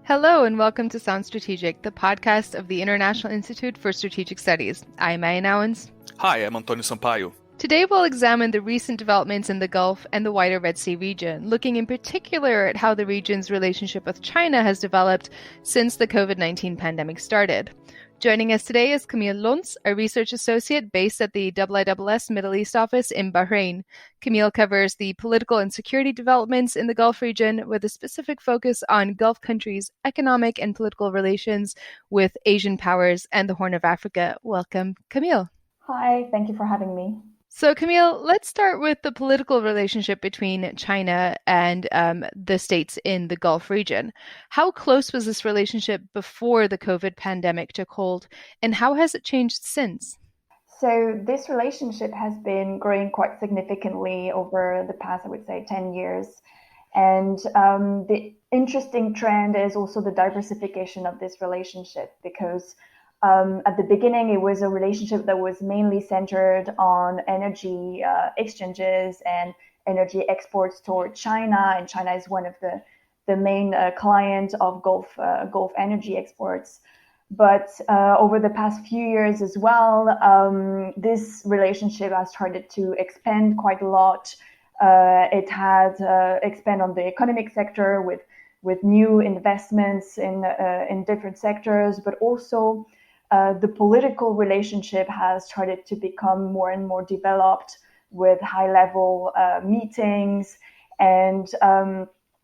Hello and welcome to Sound Strategic, the podcast of the International Institute for Strategic Studies. I'm Meia. Hi, I'm Antônio Sampaio. Today we'll examine the recent developments in the Gulf and the wider Red Sea region, looking in particular at how the region's relationship with China has developed since the COVID-19 pandemic started. Joining us today is Camille Lons, a research associate based at the IISS Middle East office in Bahrain. Camille covers the political and security developments in the Gulf region with a specific focus on Gulf countries' economic and political relations with Asian powers and the Horn of Africa. Welcome, Camille. Hi, thank you for having me. So, Camille, let's start with the political relationship between China and the states in the Gulf region. How close was this relationship before the COVID pandemic took hold, and how has it changed since? So this relationship has been growing quite significantly over the past, I would say, 10 years. And the interesting trend is also the diversification of this relationship, because at the beginning, it was a relationship that was mainly centered on energy exchanges and energy exports toward China, and China is one of the main client of Gulf energy exports. But over the past few years as well, this relationship has started to expand quite a lot. It had expanded on the economic sector with new investments in different sectors, but also the political relationship has started to become more and more developed with high-level meetings. And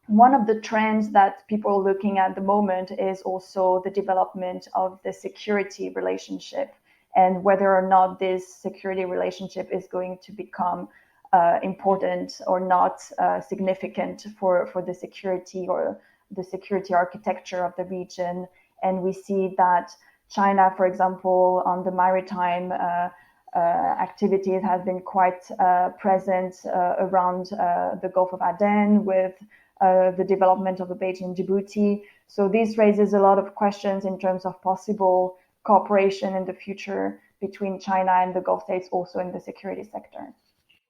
one of the trends that people are looking at the moment is also the development of the security relationship and whether or not this security relationship is going to become important or not significant for the security or the security architecture of the region. And we see that China, for example, on the maritime activities has been quite present around the Gulf of Aden with the development of the Beijing Djibouti. So this raises a lot of questions in terms of possible cooperation in the future between China and the Gulf states, also in the security sector.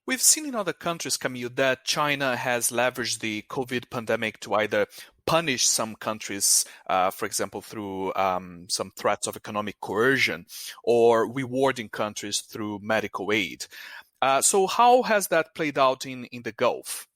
We've seen in other countries, Camille, that China has leveraged the COVID pandemic to either punish some countries, for example, through some threats of economic coercion, or rewarding countries through medical aid. So how has that played out in the Gulf?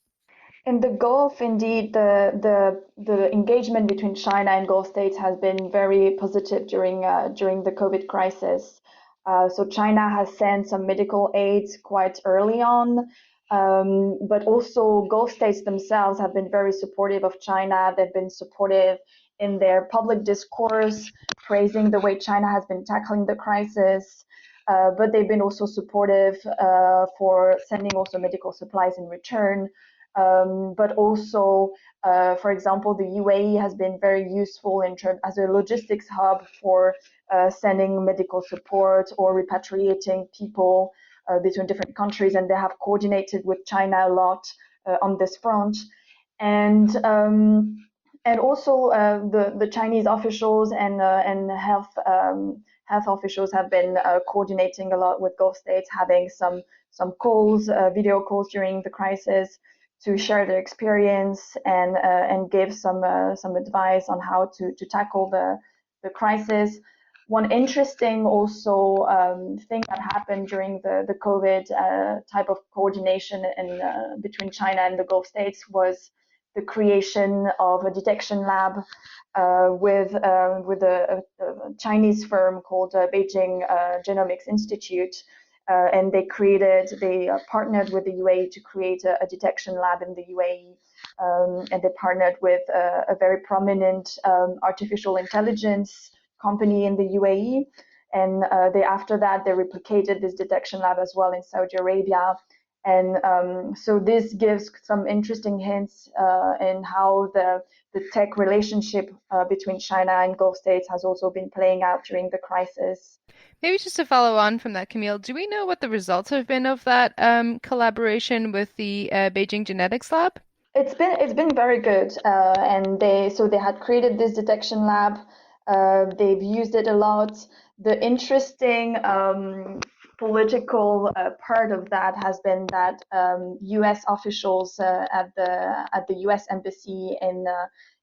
In the Gulf, indeed, the engagement between China and Gulf states has been very positive during the COVID crisis. So China has sent some medical aid quite early on, but also Gulf states themselves have been very supportive of China. They've been supportive in their public discourse, praising the way China has been tackling the crisis, but they've been also supportive for sending also medical supplies in return. But also, for example, the UAE has been very useful as a logistics hub for sending medical support or repatriating people between different countries, and they have coordinated with China a lot on this front. And also the Chinese officials and health officials have been coordinating a lot with Gulf states, having some calls, video calls during the crisis, to share their experience and give some advice on how to tackle the crisis. One interesting also thing that happened during the COVID type of coordination between China and the Gulf states was the creation of a detection lab with a Chinese firm called Beijing Genomics Institute. And they partnered with the UAE to create a detection lab in the UAE. And they partnered with a very prominent artificial intelligence company in the UAE. And after that, they replicated this detection lab as well in Saudi Arabia. And so this gives some interesting hints in how the tech relationship between China and Gulf states has also been playing out during the crisis. Maybe just to follow on from that, Camille, do we know what the results have been of that collaboration with the Beijing Genetics Lab? It's been very good, and they had created this detection lab. They've used it a lot. The interesting political part of that has been that U.S. officials at the U.S. embassy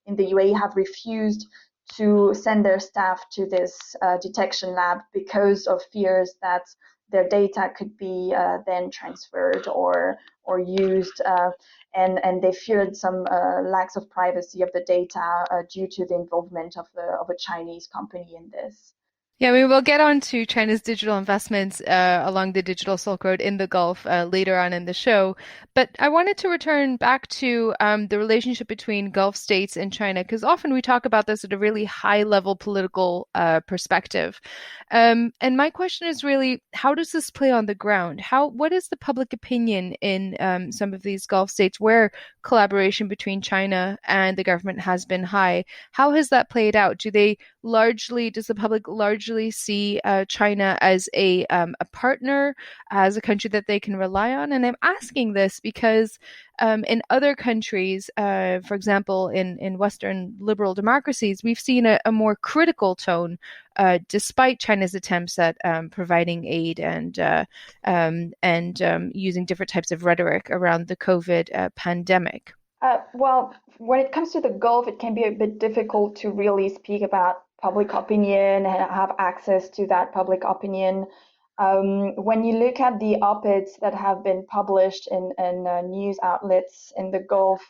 in the UAE have refused to send their staff to this detection lab because of fears that their data could be then transferred or used, and they feared some lacks of privacy of the data due to the involvement of a Chinese company in this. Yeah, we will get on to China's digital investments along the digital Silk Road in the Gulf later on in the show. But I wanted to return back to the relationship between Gulf states and China, because often we talk about this at a really high level political perspective. And my question is really, how does this play on the ground? What is the public opinion in some of these Gulf states where collaboration between China and the government has been high? How has that played out? Does the public largely see China as a partner, as a country that they can rely on? And I'm asking this because in other countries, for example, in Western liberal democracies, we've seen a more critical tone, despite China's attempts at providing aid and using different types of rhetoric around the COVID pandemic. Well, when it comes to the Gulf, it can be a bit difficult to really speak about public opinion and have access to that public opinion. When you look at the op-eds that have been published in news outlets in the Gulf,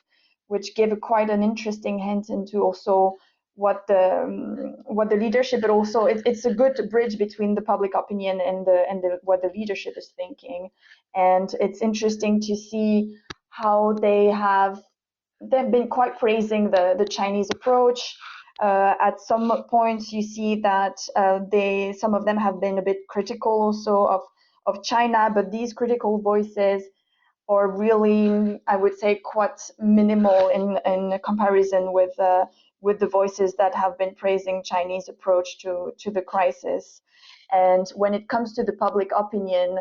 which give quite an interesting hint into also what the leadership, but also it's a good bridge between the public opinion and the what the leadership is thinking, and it's interesting to see how they've been quite praising the Chinese approach. At some points, you see that some of them have been a bit critical also of China, but these critical voices are really, I would say, quite minimal in comparison with the voices that have been praising Chinese approach to the crisis. And when it comes to the public opinion,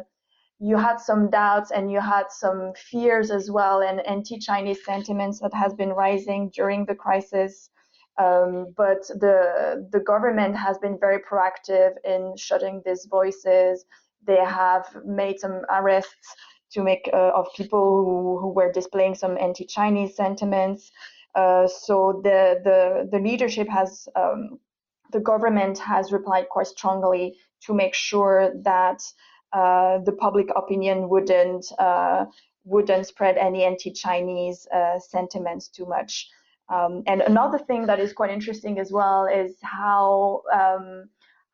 you had some doubts and you had some fears as well, and anti-Chinese sentiments that has been rising during the crisis. But the government has been very proactive in shutting these voices. They have made some arrests to make of people who were displaying some anti-Chinese sentiments. So the leadership has the government has replied quite strongly to make sure that the public opinion wouldn't spread any anti-Chinese sentiments too much. And another thing that is quite interesting as well is how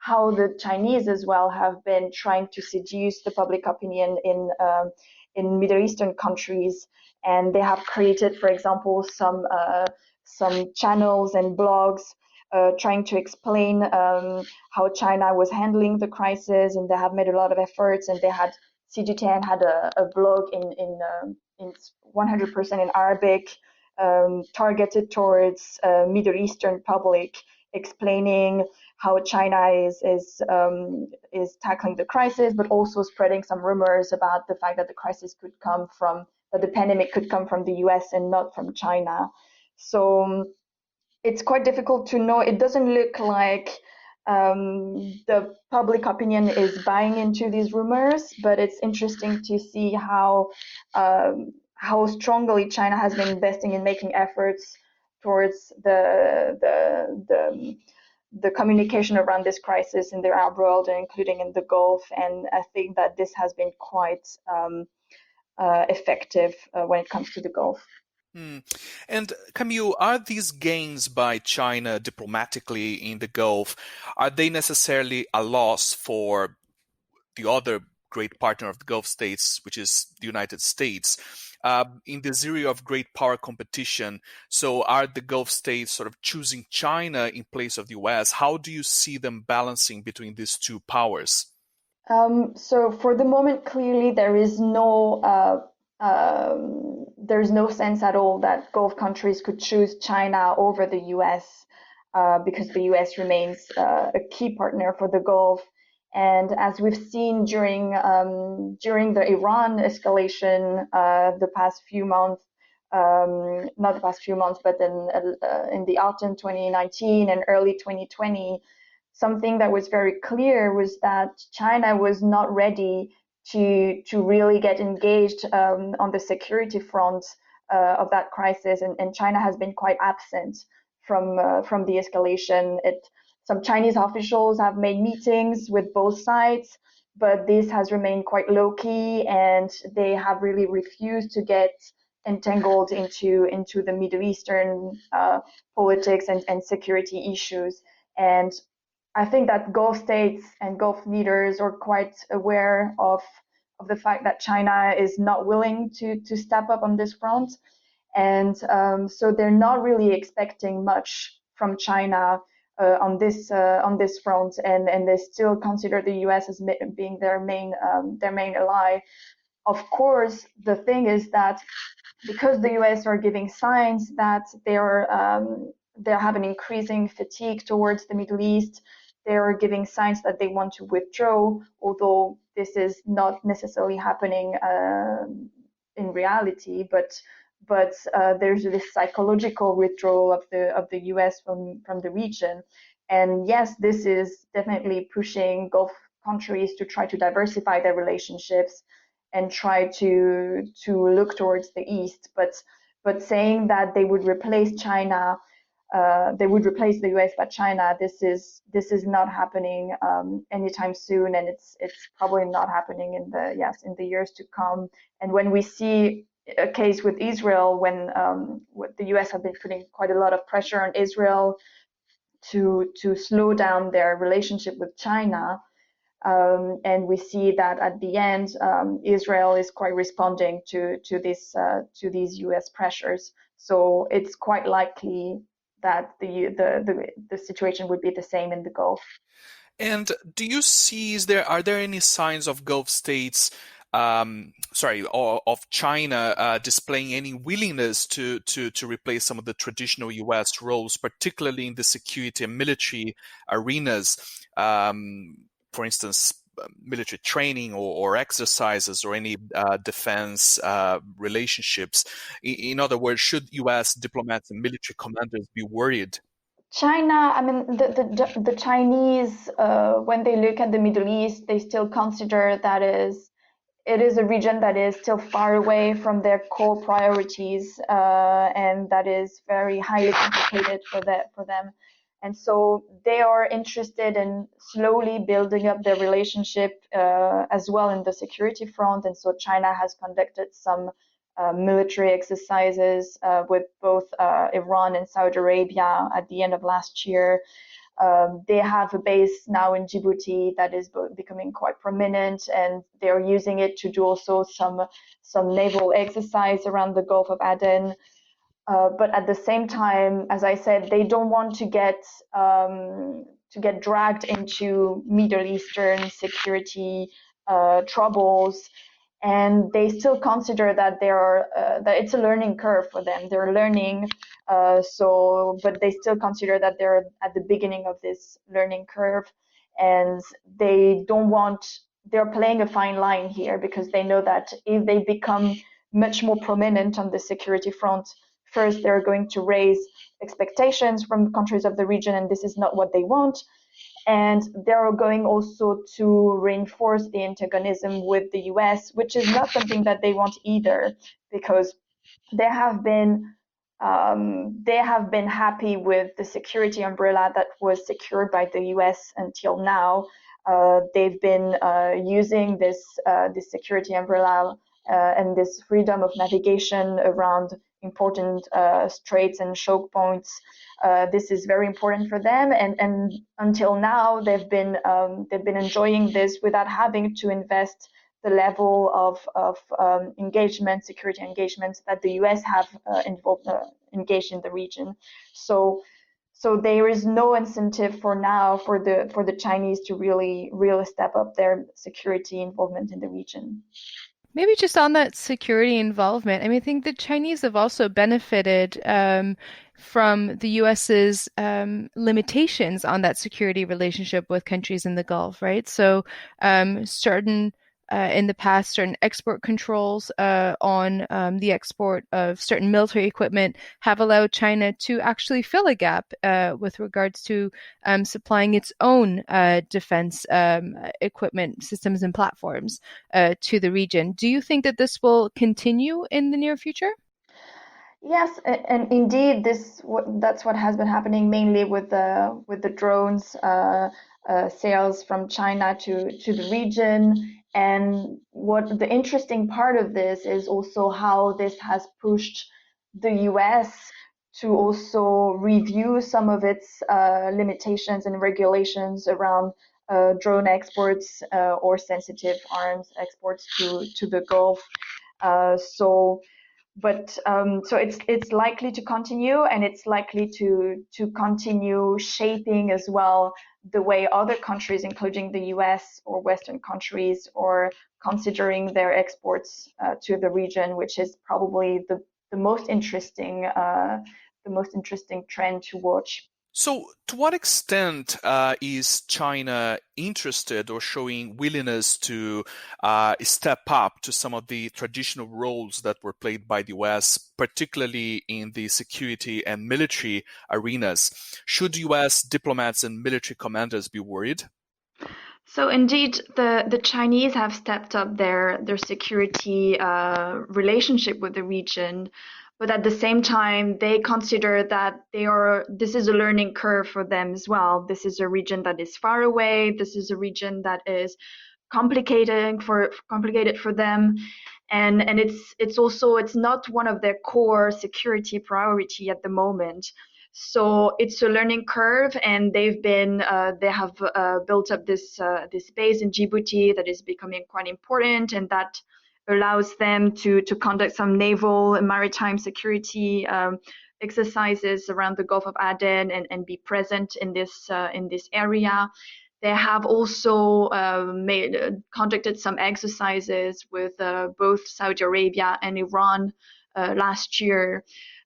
the Chinese as well have been trying to seduce the public opinion in Middle Eastern countries, and they have created, for example, some channels and blogs trying to explain how China was handling the crisis, and they have made a lot of efforts. And CGTN had a blog in 100% in Arabic, targeted towards Middle Eastern public, explaining how China is tackling the crisis, but also spreading some rumors about the fact that the pandemic could come from the US and not from China. So it's quite difficult to know. It doesn't look like the public opinion is buying into these rumors, but it's interesting to see how strongly China has been investing in making efforts towards the communication around this crisis in the Arab world, including in the Gulf. And I think that this has been quite effective when it comes to the Gulf. And Camille, are these gains by China diplomatically in the Gulf, are they necessarily a loss for the other great partner of the Gulf states, which is the United States? In this area of great power competition, so are the Gulf states sort of choosing China in place of the US? How do you see them balancing between these two powers? So for the moment, clearly there's no sense at all that Gulf countries could choose China over the US, because the US remains a key partner for the Gulf. And as we've seen during the Iran escalation the past few months, not the past few months, but in the autumn 2019 and early 2020, something that was very clear was that China was not ready to really get engaged on the security front of that crisis, and China has been quite absent from the escalation. Some Chinese officials have made meetings with both sides, but this has remained quite low key, and they have really refused to get entangled into the Middle Eastern politics and security issues. And I think that Gulf states and Gulf leaders are quite aware of the fact that China is not willing to step up on this front. And so they're not really expecting much from China on this front, and they still consider the U.S. as being their main ally. Of course, the thing is that because the U.S. are giving signs that they have an increasing fatigue towards the Middle East, they are giving signs that they want to withdraw, although this is not necessarily happening in reality. But there's this psychological withdrawal of the U.S. from the region, and yes, this is definitely pushing Gulf countries to try to diversify their relationships and try to look towards the east. But saying that they would replace China, they would replace the U.S. by China, this is not happening anytime soon, and it's probably not happening in the years to come. And when we see a case with Israel, when the U.S. have been putting quite a lot of pressure on Israel to slow down their relationship with China, and we see that at the end, Israel is quite responding to these U.S. pressures. So it's quite likely that the situation would be the same in the Gulf. And do you see, are there any signs of Gulf states, of China displaying any willingness to replace some of the traditional U.S. roles, particularly in the security and military arenas? For instance, military training or exercises or any defense relationships. In other words, should U.S. diplomats and military commanders be worried? China, I mean, the Chinese, when they look at the Middle East, they still consider that it is a region that is still far away from their core priorities, and that is very highly complicated for them. And so they are interested in slowly building up their relationship as well in the security front. And so China has conducted some military exercises with both Iran and Saudi Arabia at the end of last year. They have a base now in Djibouti that is becoming quite prominent, and they're using it to do also some naval exercise around the Gulf of Aden. But at the same time, as I said, they don't want to get dragged into Middle Eastern security troubles, and they still consider that that it's a learning curve for them. They're learning, but they still consider that they're at the beginning of this learning curve, and they don't want. They're playing a fine line here because they know that if they become much more prominent on the security front, first, they're going to raise expectations from countries of the region, and this is not what they want. And they're going also to reinforce the antagonism with the US, which is not something that they want either, because they have been happy with the security umbrella that was secured by the US until now. They've been using this security umbrella and this freedom of navigation around important straits and choke points. This is very important for them, and until now they've been enjoying this without having to invest the level of security engagements that the US have engaged in the region. So there is no incentive for now for the Chinese to really step up their security involvement in the region. Maybe just on that security involvement, I mean, I think the Chinese have also benefited from the US's limitations on that security relationship with countries in the Gulf, right? So in the past, certain export controls on the export of certain military equipment have allowed China to actually fill a gap with regards to supplying its own defense equipment systems and platforms to the region. Do you think that this will continue in the near future? Yes, and indeed, that's what has been happening mainly with the drones sales from China to the region. And what the interesting part of this is also how this has pushed the US to also review some of its limitations and regulations around drone exports or sensitive arms exports to the Gulf. So so it's likely to continue, and it's likely to continue shaping as well the way other countries, including the US or Western countries, are considering their exports to the region, which is probably the most interesting trend to watch. So, to what extent is China interested or showing willingness to step up to some of the traditional roles that were played by the US, particularly in the security and military arenas? Should US diplomats and military commanders be worried? So indeed, the Chinese have stepped up their security relationship with the region, but at the same time, they consider that this is a learning curve for them as well. This is a region that is far away. This is a region that is complicated for them, and it's not one of their core security priority at the moment. So it's a learning curve, and they have built up this base in Djibouti that is becoming quite important, and that allows them to conduct some naval and maritime security exercises around the Gulf of Aden, and be present in this area. They have also conducted some exercises with both Saudi Arabia and Iran last year.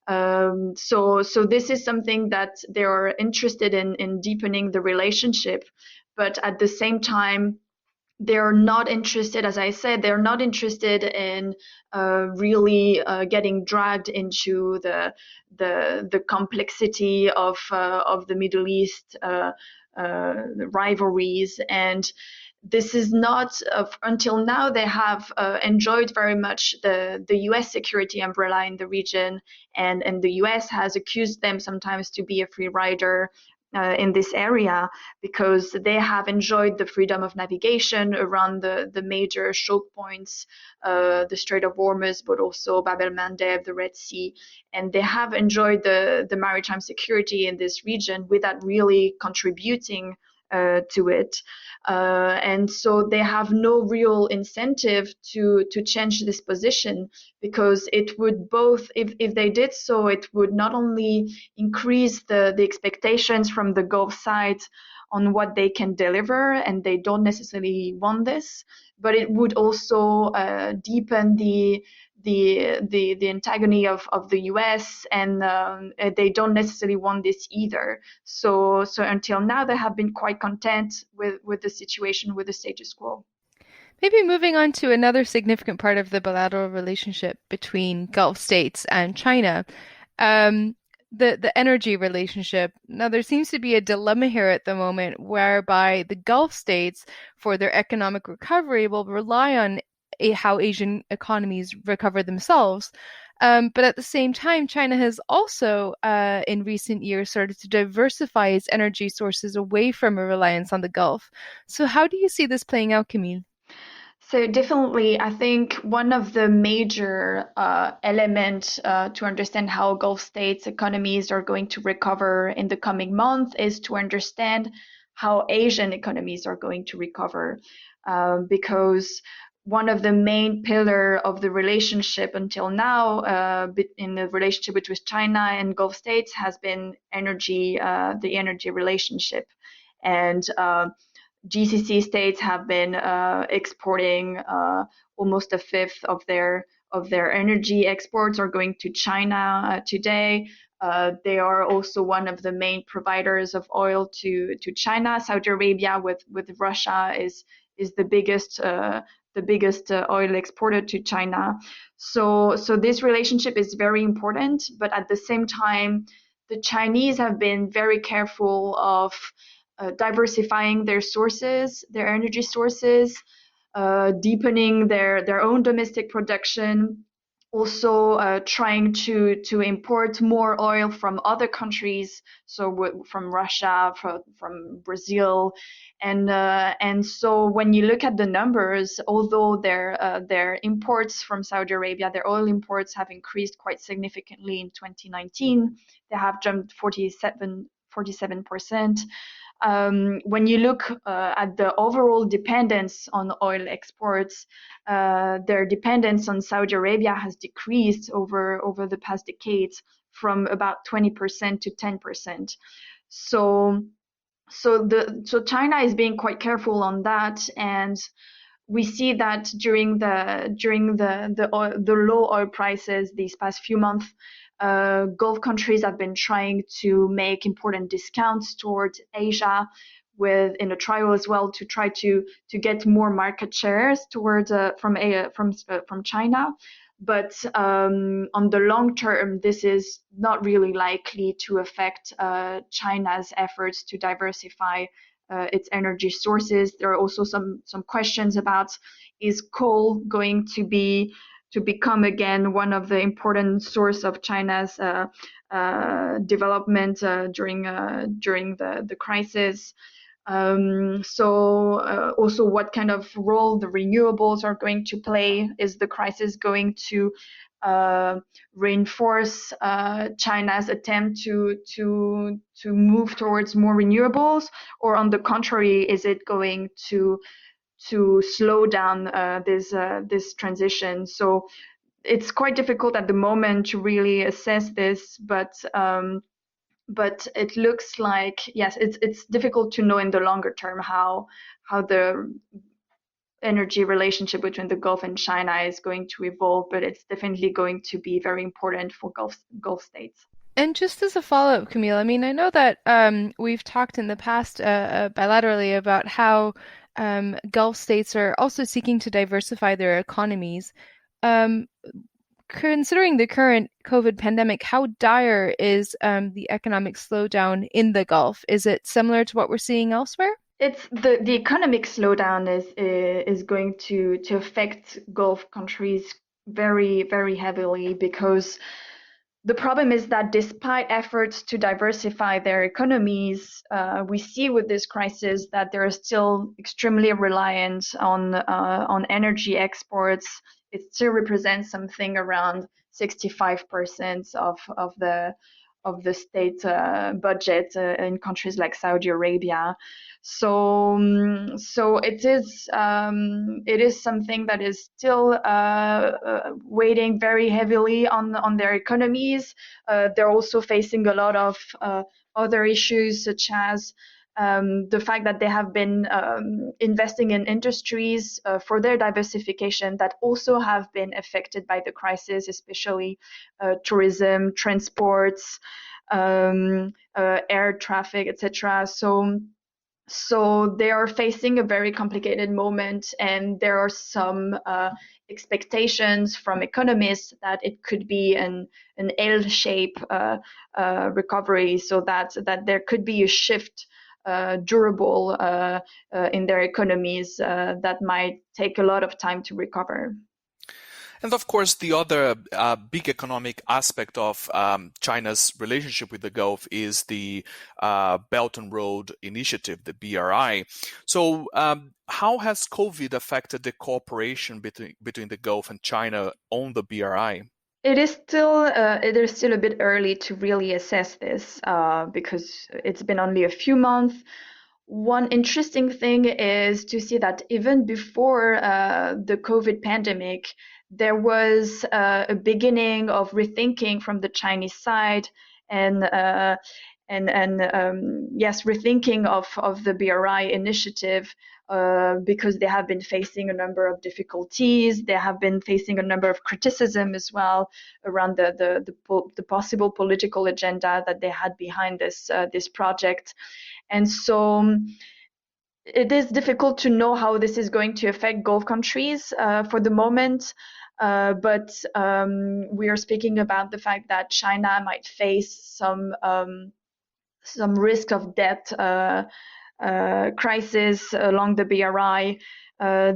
So this is something that they are interested in deepening the relationship, but at the same time, they're not interested, as I said, they're not interested in really getting dragged into the complexity of the Middle East rivalries. And this is not until now they have enjoyed very much the US security umbrella in the region, and the US has accused them sometimes to be a free rider in this area, because they have enjoyed the freedom of navigation around the major choke points, the Strait of Hormuz, but also Bab el Mandeb, the Red Sea, and they have enjoyed the maritime security in this region without really contributing to it. And so they have no real incentive to change this position, because it would both, if they did so, it would not only increase the expectations from the Gulf side on what they can deliver, and they don't necessarily want this, but it would also deepen the antagony of the US, and they don't necessarily want this either. So until now, they have been quite content with the situation, with the status quo. Maybe moving on to another significant part of the bilateral relationship between Gulf states and China, um, the energy relationship. Now, there seems to be a dilemma here at the moment whereby the Gulf states, for their economic recovery, will rely on how Asian economies recover themselves. But at the same time, China has also, in recent years, started to diversify its energy sources away from a reliance on the Gulf. So, how do you see this playing out, Camille? So definitely, I think one of the major elements to understand how Gulf states' economies are going to recover in the coming months is to understand how Asian economies are going to recover, because one of the main pillar of the relationship until now, in the relationship between China and Gulf states, has been energy, the energy relationship, and GCC states have been exporting almost a fifth of their energy exports are going to China today. They are also one of the main providers of oil to China. Saudi Arabia with Russia is the biggest oil exporter to China. So this relationship is very important, but at the same time, the Chinese have been very careful of diversifying their sources, their energy sources, deepening their own domestic production, also trying to import more oil from other countries, so from Russia, from Brazil, and so when you look at the numbers, although their imports from Saudi Arabia, their oil imports have increased quite significantly in 2019. They have jumped 47%. When you look at the overall dependence on oil exports, their dependence on Saudi Arabia has decreased over the past decades from about 20% to 10%. So China is being quite careful on that, and we see that during the low oil prices these past few months, Gulf countries have been trying to make important discounts towards Asia, in a trial as well to try to get more market shares towards from China. But on the long term, this is not really likely to affect China's efforts to diversify its energy sources. There are also some questions about, is coal going to become again one of the important source of China's development during the crisis. Also what kind of role the renewables are going to play. Is the crisis going to reinforce China's attempt to move towards more renewables, or on the contrary, is it going to slow down this transition? So it's quite difficult at the moment to really assess this, but it looks like, yes, it's difficult to know in the longer term how the energy relationship between the Gulf and China is going to evolve, but it's definitely going to be very important for Gulf states. And just as a follow-up, Camille, I mean, I know that we've talked in the past bilaterally about how Gulf states are also seeking to diversify their economies. Considering the current COVID pandemic, how dire is the economic slowdown in the Gulf? Is it similar to what we're seeing elsewhere? It's the economic slowdown is going to affect Gulf countries very, very heavily, because the problem is that despite efforts to diversify their economies, we see with this crisis that they're still extremely reliant on energy exports. It still represents something around 65% of the state budget in countries like Saudi Arabia. So it is something that is still weighing very heavily on their economies. They're also facing a lot of other issues, such as the fact that they have been investing in industries for their diversification that also have been affected by the crisis, especially tourism, transports, air traffic, etc. So they are facing a very complicated moment, and there are some expectations from economists that it could be an L-shape recovery, so that there could be a shift durable in their economies that might take a lot of time to recover. And of course, the other big economic aspect of China's relationship with the Gulf is the Belt and Road Initiative, the BRI. So how has COVID affected the cooperation between the Gulf and China on the BRI? It is still a bit early to really assess this because it's been only a few months. One interesting thing is to see that even before the COVID pandemic, there was a beginning of rethinking from the Chinese side, and yes, rethinking of the BRI initiative, because they have been facing a number of difficulties. They have been facing a number of criticism as well around the possible political agenda that they had behind this project. And so it is difficult to know how this is going to affect Gulf countries for the moment. But we are speaking about the fact that China might face some risk of debt crisis along the BRI.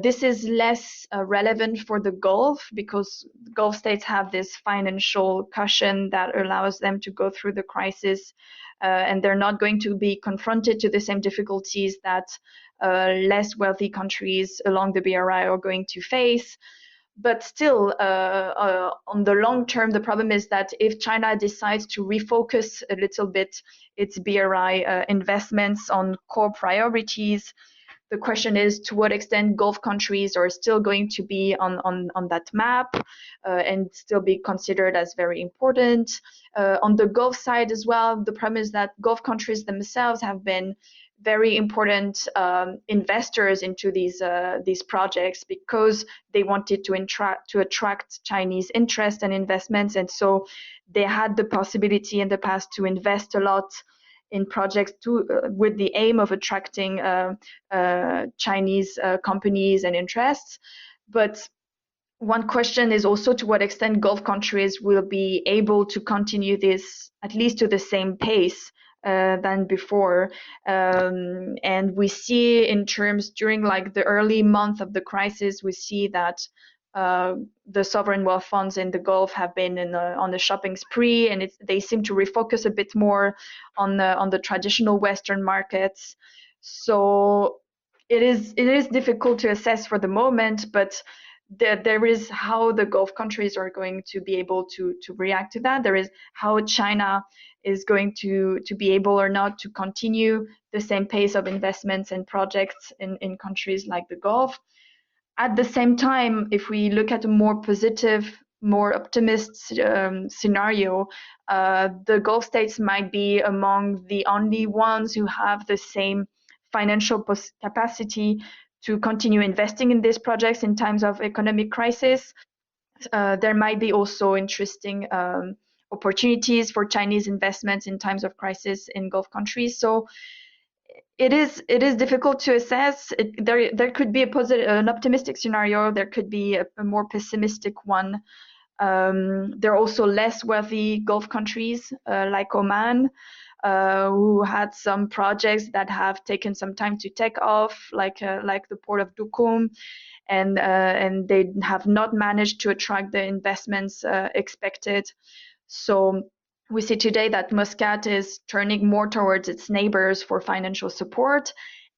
This is less relevant for the Gulf because Gulf states have this financial cushion that allows them to go through the crisis, and they're not going to be confronted to the same difficulties that less wealthy countries along the BRI are going to face. But still, on the long term, the problem is that if China decides to refocus a little bit its BRI investments on core priorities, the question is to what extent Gulf countries are still going to be on that map and still be considered as very important. On the Gulf side as well, the problem is that Gulf countries themselves have been very important investors into these projects because they wanted to attract Chinese interest and investments, and so they had the possibility in the past to invest a lot in projects with the aim of attracting Chinese companies and interests. But one question is also to what extent Gulf countries will be able to continue this at least to the same pace than before. And we see in terms during like the early month of the crisis, we see that the sovereign wealth funds in the Gulf have been on a shopping spree, and they seem to refocus a bit more on the traditional Western markets. So it is difficult to assess for the moment, but there is how the Gulf countries are going to be able to react to that. There is how China is going to be able or not to continue the same pace of investments and projects in countries like the Gulf. At the same time, if we look at a more positive, more optimist scenario, the Gulf states might be among the only ones who have the same financial capacity to continue investing in these projects in times of economic crisis. There might be also interesting opportunities for Chinese investments in times of crisis in Gulf countries. So it is difficult to assess. There could be an optimistic scenario. There could be a more pessimistic one. There are also less wealthy Gulf countries like Oman, who had some projects that have taken some time to take off, like the port of Duqm, and they have not managed to attract the investments expected. So we see today that Muscat is turning more towards its neighbors for financial support,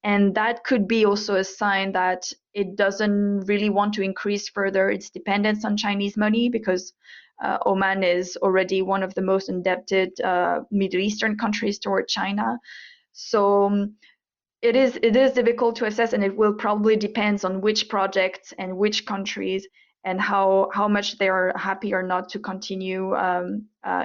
and that could be also a sign that it doesn't really want to increase further its dependence on Chinese money, because Oman is already one of the most indebted Middle Eastern countries toward China. So it is difficult to assess, and it will probably depend on which projects and which countries and how much they are happy or not to continue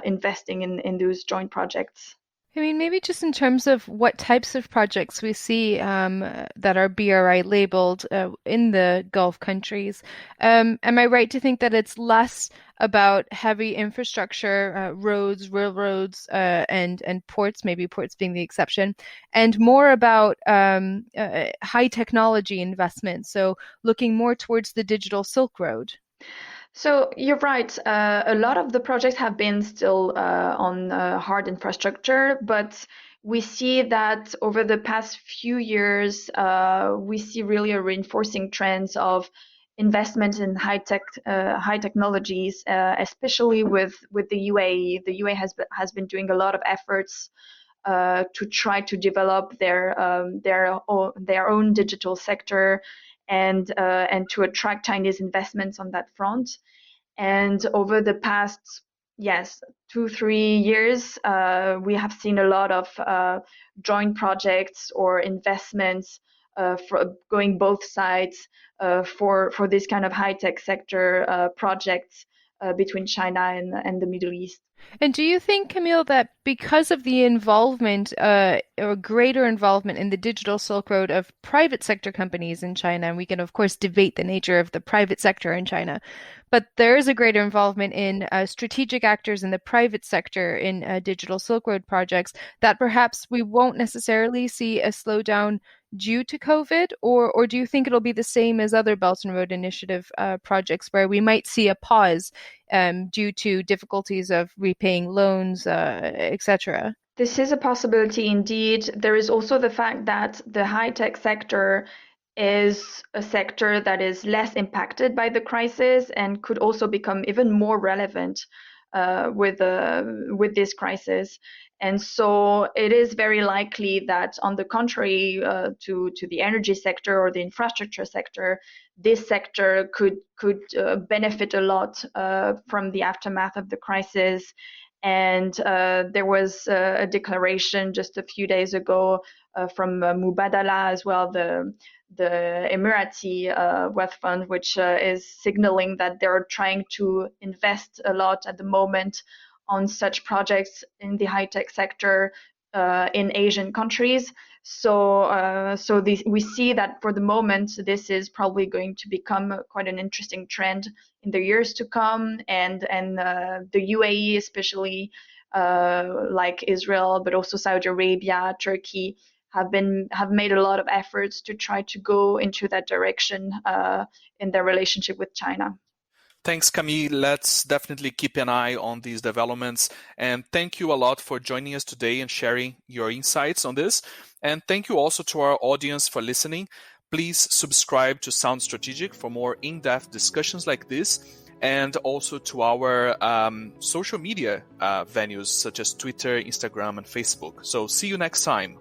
investing in those joint projects. I mean, maybe just in terms of what types of projects we see that are BRI labeled in the Gulf countries. Am I right to think that it's less about heavy infrastructure, roads, railroads, and ports, maybe ports being the exception, and more about high technology investments, so looking more towards the digital Silk Road? So you're right. A lot of the projects have been still on hard infrastructure, but we see that over the past few years, we see really a reinforcing trends of investment in high technologies, especially with the UAE. The UAE has been doing a lot of efforts to try to develop their own digital sector and to attract Chinese investments on that front. And over the past, 2-3 years, we have seen a lot of joint projects or investments for going both sides for this kind of high tech sector projects between China and the Middle East. And do you think, Camille, that because of the involvement or greater involvement in the digital Silk Road of private sector companies in China, and we can, of course, debate the nature of the private sector in China, but there is a greater involvement in strategic actors in the private sector in digital Silk Road projects, that perhaps we won't necessarily see a slowdown due to COVID, or do you think it'll be the same as other Belt and Road Initiative projects where we might see a pause due to difficulties of repaying loans, etc.? This is a possibility indeed. There is also the fact that the high-tech sector is a sector that is less impacted by the crisis and could also become even more relevant with this crisis. And so it is very likely that, on the contrary to the energy sector or the infrastructure sector, this sector could benefit a lot from the aftermath of the crisis. And there was a declaration just a few days ago from Mubadala as well, the Emirati wealth fund, which is signaling that they're trying to invest a lot at the moment on such projects in the high-tech sector in Asian countries. So we see that for the moment, this is probably going to become quite an interesting trend in the years to come, and the UAE especially, like Israel, but also Saudi Arabia, Turkey, have made a lot of efforts to try to go into that direction in their relationship with China. Thanks, Camille. Let's definitely keep an eye on these developments. And thank you a lot for joining us today and sharing your insights on this. And thank you also to our audience for listening. Please subscribe to Sound Strategic for more in-depth discussions like this, and also to our social media venues such as Twitter, Instagram, and Facebook. So see you next time.